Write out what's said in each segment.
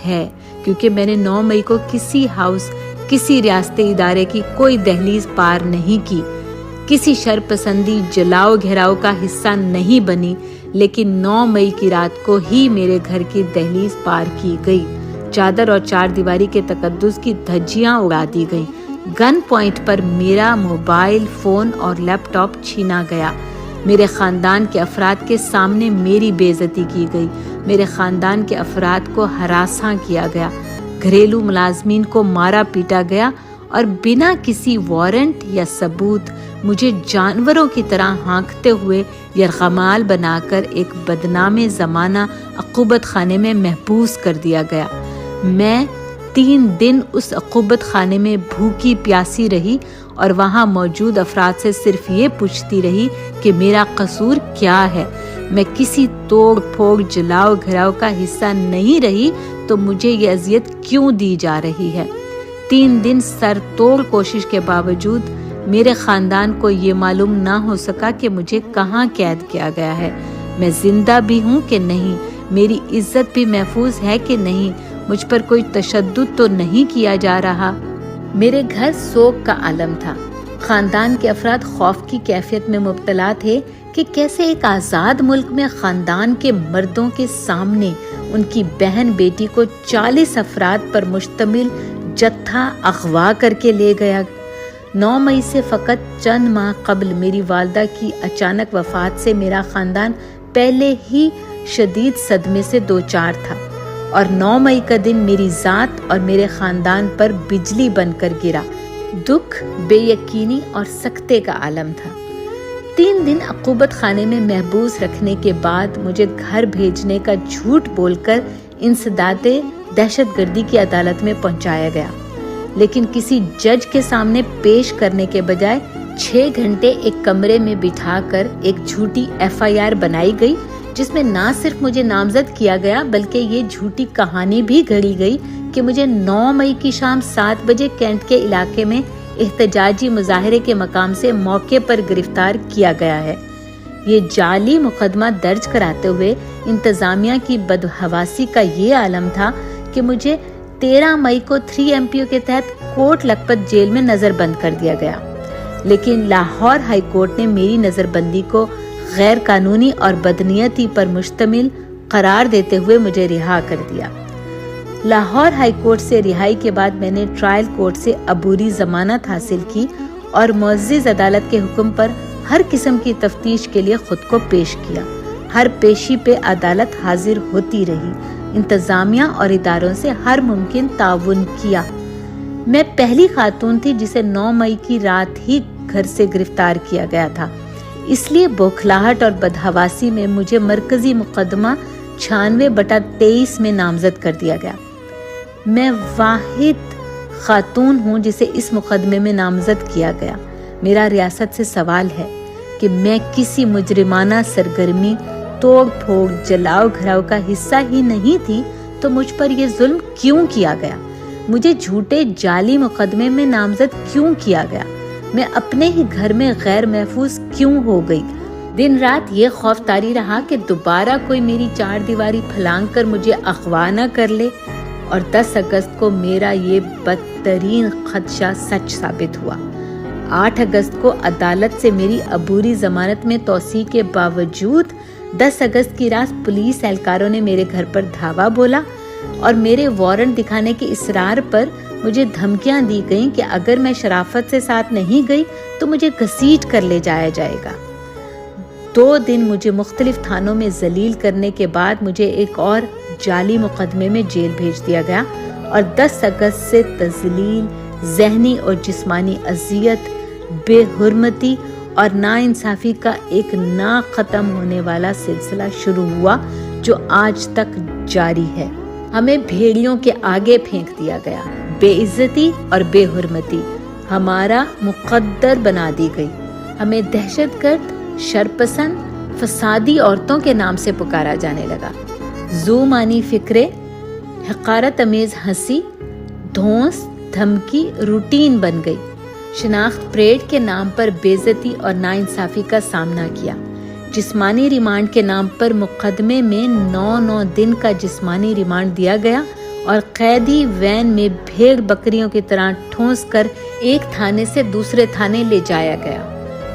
ہے کیونکہ میں نے 9 مئی کو کسی ریاستی ادارے کی کوئی دہلیز پار نہیں کی، کسی شرپسندی جلاؤ گھیراؤ کا حصہ نہیں بنی، لیکن 9 مئی کی رات کو ہی میرے گھر کی دہلیز پار کی گئی، چادر اور 4 دیواری کے تقدس کی دھجیاں اڑا دی گئیں، گن پوائنٹ پر میرا موبائل فون اور لیپ ٹاپ چھینا گیا، میرے خاندان کے افراد کے سامنے میری بے عزتی کی گئی، میرے خاندان کے افراد کو ہراساں کیا گیا، گھریلو ملازمین کو مارا پیٹا گیا اور بنا کسی وارنٹ یا ثبوت مجھے جانوروں کی طرح ہانکتے ہوئے یرغمال بنا کر ایک بدنام زمانہ عقوبت خانے میں محبوس کر دیا گیا۔ میں 3 دن اس عقوبت خانے میں بھوکی پیاسی رہی اور وہاں موجود افراد سے صرف یہ پوچھتی رہی کہ میرا قصور کیا ہے۔ میں کسی توڑ پھوڑ جلاؤ گھراؤ کا حصہ نہیں رہی تو مجھے یہ اذیت کیوں دی جا رہی ہے؟ 3 دن سر توڑ کوشش کے باوجود میرے خاندان کو یہ معلوم نہ ہو سکا کہ مجھے کہاں قید کیا گیا ہے، میں زندہ بھی ہوں کہ نہیں، میری عزت بھی محفوظ ہے کہ نہیں، مجھ پر کوئی تشدد تو نہیں کیا جا رہا۔ میرے گھر سوگ کا عالم تھا، خاندان کے افراد خوف کی کیفیت میں مبتلا تھے کہ کیسے ایک آزاد ملک میں خاندان کے مردوں کے سامنے ان کی بہن بیٹی کو 40 افراد پر مشتمل جتھا اغوا کر کے لے گیا۔ 9 مئی سے فقط چند ماہ قبل میری والدہ کی اچانک وفات سے میرا خاندان پہلے ہی شدید صدمے سے دوچار تھا، اور 9 مئی کا دن میری ذات اور میرے خاندان پر بجلی بن کر گرا۔ دکھ، بے یقینی اور سکتے کا عالم تھا۔ 3 دن عقوبت خانے میں محبوس رکھنے کے بعد مجھے گھر بھیجنے کا جھوٹ بول کر انسداد دہشت گردی کی عدالت میں پہنچایا گیا، لیکن کسی جج کے سامنے پیش کرنے کے بجائے 6 گھنٹے ایک کمرے میں بٹھا کر ایک جھوٹی FIR بنائی گئی، جس میں نہ صرف مجھے نامزد کیا گیا بلکہ یہ جھوٹی کہانی بھی گھڑی گئی کہ مجھے 9 مئی کی شام 7 بجے کینٹ کے علاقے میں احتجاجی مظاہرے کے مقام سے موقع پر گرفتار کیا گیا ہے۔ یہ جعلی مقدمہ درج کراتے ہوئے انتظامیہ کی بدحواسی کا یہ عالم تھا کہ مجھے 13 مئی کو 3 MPO کے تحت کوٹ لکھپت جیل میں نظر بند کر دیا گیا، لیکن لاہور ہائی کورٹ نے میری نظر بندی کو غیر قانونی اور بدنیتی پر مشتمل قرار دیتے ہوئے مجھے رہا کر دیا۔ لاہور ہائی کورٹ سے رہائی کے بعد میں نے ٹرائل کورٹ سے عبوری ضمانت حاصل کی اور معزز عدالت کے حکم پر ہر قسم کی تفتیش کے لیے خود کو پیش کیا۔ ہر پیشی پہ عدالت حاضر ہوتی رہی، انتظامیہ اور اداروں سے ہر ممکن تعاون کیا۔ میں پہلی خاتون تھی جسے 9 مئی کی رات ہی گھر سے گرفتار کیا گیا تھا، اس لیے بوکھلاہٹ اور بدحواسی میں مجھے مرکزی مقدمہ 96/23 میں نامزد کر دیا گیا۔ میں واحد خاتون ہوں جسے اس مقدمے میں نامزد کیا گیا۔ میرا ریاست سے سوال ہے کہ میں کسی مجرمانہ سرگرمی، توڑ پھوڑ، جلاؤ گھراؤ کا حصہ ہی نہیں تھی تو مجھ پر یہ ظلم کیوں کیا گیا؟ مجھے جھوٹے جعلی مقدمے میں نامزد کیوں کیا گیا؟ میں اپنے ہی گھر میں غیر محفوظ کیوں ہو گئی؟ دن رات یہ خوف طاری رہا کہ دوبارہ کوئی میری 4 دیواری پھلانگ کر مجھے اغوا نہ کر لے، اور 10 اگست کو میرا یہ بدترین خدشہ سچ ثابت ہوا۔ 8 اگست کو عدالت سے میری عبوری ضمانت میں توسیع کے باوجود 10 اگست کی رات پولیس اہلکاروں نے میرے گھر پر دھاوا بولا اور میرے وارنٹ دکھانے کے اصرار پر مجھے دھمکیاں دی گئیں کہ اگر میں شرافت سے ساتھ نہیں گئی تو مجھے گھسیٹ کر لے جایا جائے گا۔ 2 دن مجھے مختلف تھانوں میں ذلیل کرنے کے بعد مجھے ایک اور جعلی مقدمے میں جیل بھیج دیا گیا، اور 10 اگست سے تذلیل، ذہنی اور جسمانی اذیت، بے حرمتی اور ناانصافی کا ایک نہ ختم ہونے والا سلسلہ شروع ہوا جو آج تک جاری ہے۔ ہمیں بھیڑیوں کے آگے پھینک دیا گیا، بے عزتی اور بے حرمتی ہمارا مقدر بنا دی گئی، ہمیں دہشت گرد، شرپسند، فسادی عورتوں کے نام سے پکارا جانے لگا۔ زومانی فکرے، حقارت امیز ہنسی، دھونس، دھمکی روٹین بن گئی۔ شناخت پریڈ کے نام پر بے عزتی اور ناانصافی کا سامنا کیا۔ جسمانی ریمانڈ کے نام پر مقدمے میں 9 دن کا جسمانی ریمانڈ دیا گیا اور قیدی وین میں بھیڑ بکریوں کی طرح ٹھونس کر ایک تھانے سے دوسرے تھانے لے جایا گیا۔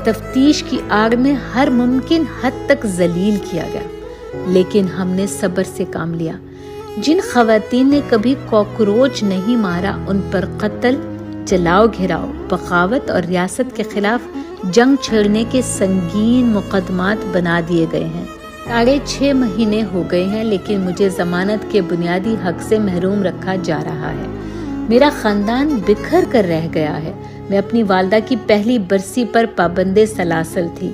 تفتیش کی آڑ میں ہر ممکن حد تک ذلیل کیا گیا، لیکن ہم نے صبر سے کام لیا۔ جن خواتین نے کبھی کاکروچ نہیں مارا ان پر قتل، جلاؤ گھراؤ، بغاوت اور ریاست کے خلاف جنگ چھیڑنے کے سنگین مقدمات بنا دیے گئے ہیں۔ 6.5 مہینے ہو گئے ہیں، لیکن مجھے ضمانت کے بنیادی حق سے محروم رکھا جا رہا ہے۔ میرا خاندان بکھر کر رہ گیا ہے۔ میں اپنی والدہ کی پہلی برسی پر پابند سلاسل تھی۔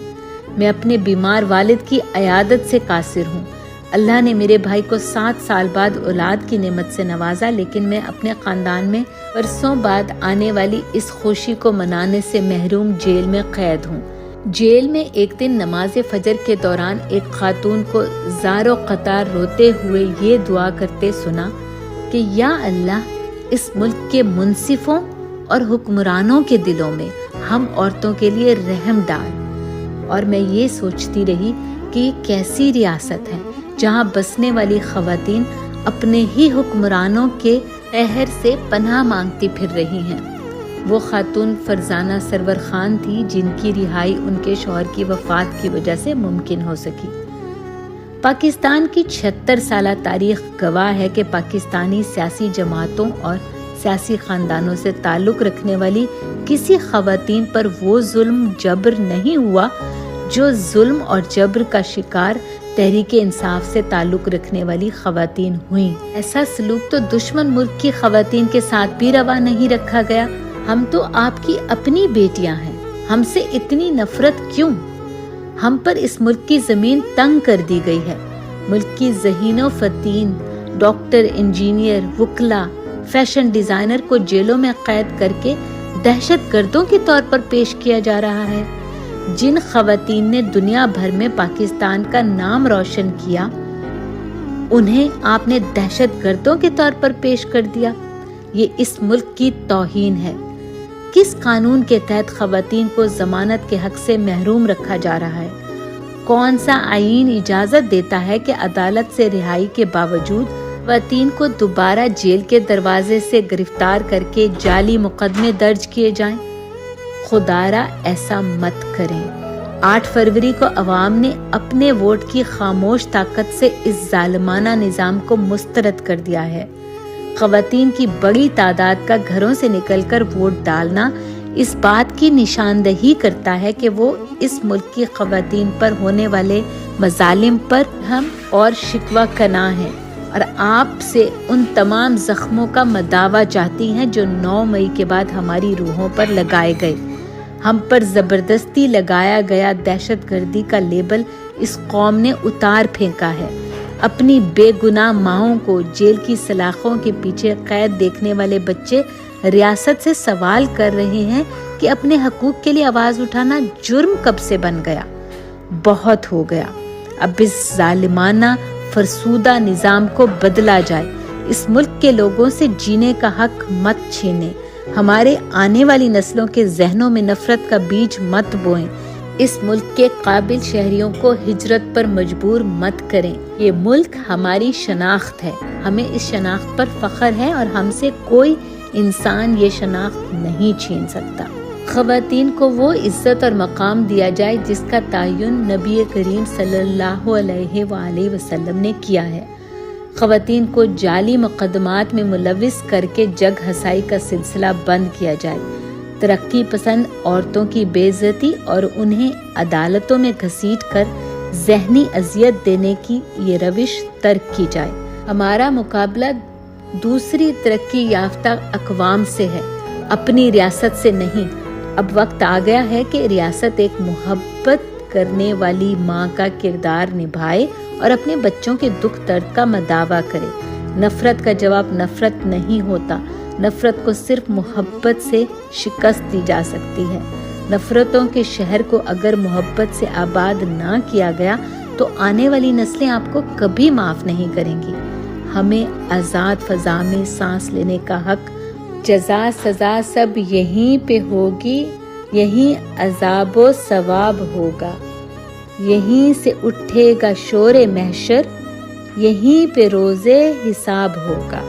میں اپنے بیمار والد کی عیادت سے قاصر ہوں۔ اللہ نے میرے بھائی کو 7 سال بعد اولاد کی نعمت سے نوازا، لیکن میں اپنے خاندان میں برسوں بعد آنے والی اس خوشی کو منانے سے محروم جیل میں قید ہوں۔ جیل میں ایک دن نماز فجر کے دوران ایک خاتون کو زار و قطار روتے ہوئے یہ دعا کرتے سنا کہ یا اللہ، اس ملک کے منصفوں اور حکمرانوں کے دلوں میں ہم عورتوں کے لیے رحم ڈال۔ اور میں یہ سوچتی رہی کہ یہ کیسی ریاست ہے جہاں بسنے والی خواتین اپنے ہی حکمرانوں کے قہر سے پناہ مانگتی پھر رہی ہیں۔ وہ خاتون فرزانہ سرور خان تھی، جن کی رہائی ان کے شوہر کی وفات کی وجہ سے ممکن ہو سکی۔ پاکستان کی 76 سالہ تاریخ گواہ ہے کہ پاکستانی سیاسی جماعتوں اور سیاسی خاندانوں سے تعلق رکھنے والی کسی خواتین پر وہ ظلم جبر نہیں ہوا جو ظلم اور جبر کا شکار تحریک انصاف سے تعلق رکھنے والی خواتین ہوئیں۔ ایسا سلوک تو دشمن ملک کی خواتین کے ساتھ بھی روا نہیں رکھا گیا۔ ہم تو آپ کی اپنی بیٹیاں ہیں، ہم سے اتنی نفرت کیوں؟ ہم پر اس ملک کی زمین تنگ کر دی گئی ہے۔ ملک کی ذہین و فتین ڈاکٹر، انجینئر، وکلا، فیشن ڈیزائنر کو جیلوں میں قید کر کے دہشت گردوں کے طور پر پیش کیا جا رہا ہے۔ جن خواتین نے دنیا بھر میں پاکستان کا نام روشن کیا، انہیں آپ نے دہشت گردوں کے طور پر پیش کر دیا۔ یہ اس ملک کی توہین ہے۔ کس قانون کے تحت خواتین کو ضمانت کے حق سے محروم رکھا جا رہا ہے؟ کون سا آئین اجازت دیتا ہے کہ عدالت سے رہائی کے باوجود خواتین کو دوبارہ جیل کے دروازے سے گرفتار کر کے جعلی مقدمے درج کیے جائیں؟ خدارا ایسا مت کریں۔ 8 فروری کو عوام نے اپنے ووٹ کی خاموش طاقت سے اس ظالمانہ نظام کو مسترد کر دیا ہے۔ خواتین کی بڑی تعداد کا گھروں سے نکل کر ووٹ ڈالنا اس بات کی نشاندہی کرتا ہے کہ وہ اس ملک کی خواتین پر ہونے والے مظالم پر ہم اور شکوہ کناں ہیں، اور آپ سے ان تمام زخموں کا مداوع چاہتی ہیں جو 9 مئی کے بعد ہماری روحوں پر لگائے گئے۔ ہم پر زبردستی لگایا گیا دہشت گردی کا لیبل اس قوم نے اتار پھینکا ہے۔ اپنی بے گناہ ماؤں کو جیل کی سلاخوں کے پیچھے قید دیکھنے والے بچے ریاست سے سوال کر رہے ہیں کہ اپنے حقوق کے لیے آواز اٹھانا جرم کب سے بن گیا؟ بہت ہو گیا۔ اب اس ظالمانہ فرسودہ نظام کو بدلا جائے۔ اس ملک کے لوگوں سے جینے کا حق مت چھینیں۔ ہمارے آنے والی نسلوں کے ذہنوں میں نفرت کا بیج مت بوئیں۔ اس ملک کے قابل شہریوں کو ہجرت پر مجبور مت کریں۔ یہ ملک ہماری شناخت ہے، ہمیں اس شناخت پر فخر ہے اور ہم سے کوئی انسان یہ شناخت نہیں چھین سکتا۔ خواتین کو وہ عزت اور مقام دیا جائے جس کا تعین نبی کریم صلی اللہ علیہ وآلہ وسلم نے کیا ہے۔ خواتین کو جعلی مقدمات میں ملوث کر کے جگ ہسائی کا سلسلہ بند کیا جائے۔ ترقی پسند عورتوں کی بے عزتی اور انہیں عدالتوں میں گھسیٹ کر ذہنی اذیت دینے کی یہ روش ترک کی جائے۔ ہمارا مقابلہ دوسری ترقی یافتہ اقوام سے ہے، اپنی ریاست سے نہیں۔ اب وقت آ گیا ہے کہ ریاست ایک محبت کرنے والی ماں کا کردار نبھائے اور اپنے بچوں کے دکھ درد کا مداوع کرے۔ نفرت کا جواب نفرت نہیں ہوتا، نفرت کو صرف محبت سے شکست دی جا سکتی ہے۔ نفرتوں کے شہر کو اگر محبت سے آباد نہ کیا گیا تو آنے والی نسلیں آپ کو کبھی معاف نہیں کریں گی۔ ہمیں آزاد فضا میں سانس لینے کا حق، جزا سزا سب یہیں پہ ہوگی، یہیں عذاب و ثواب ہوگا، یہیں سے اٹھے گا شور محشر، یہیں پہ روزے حساب ہوگا۔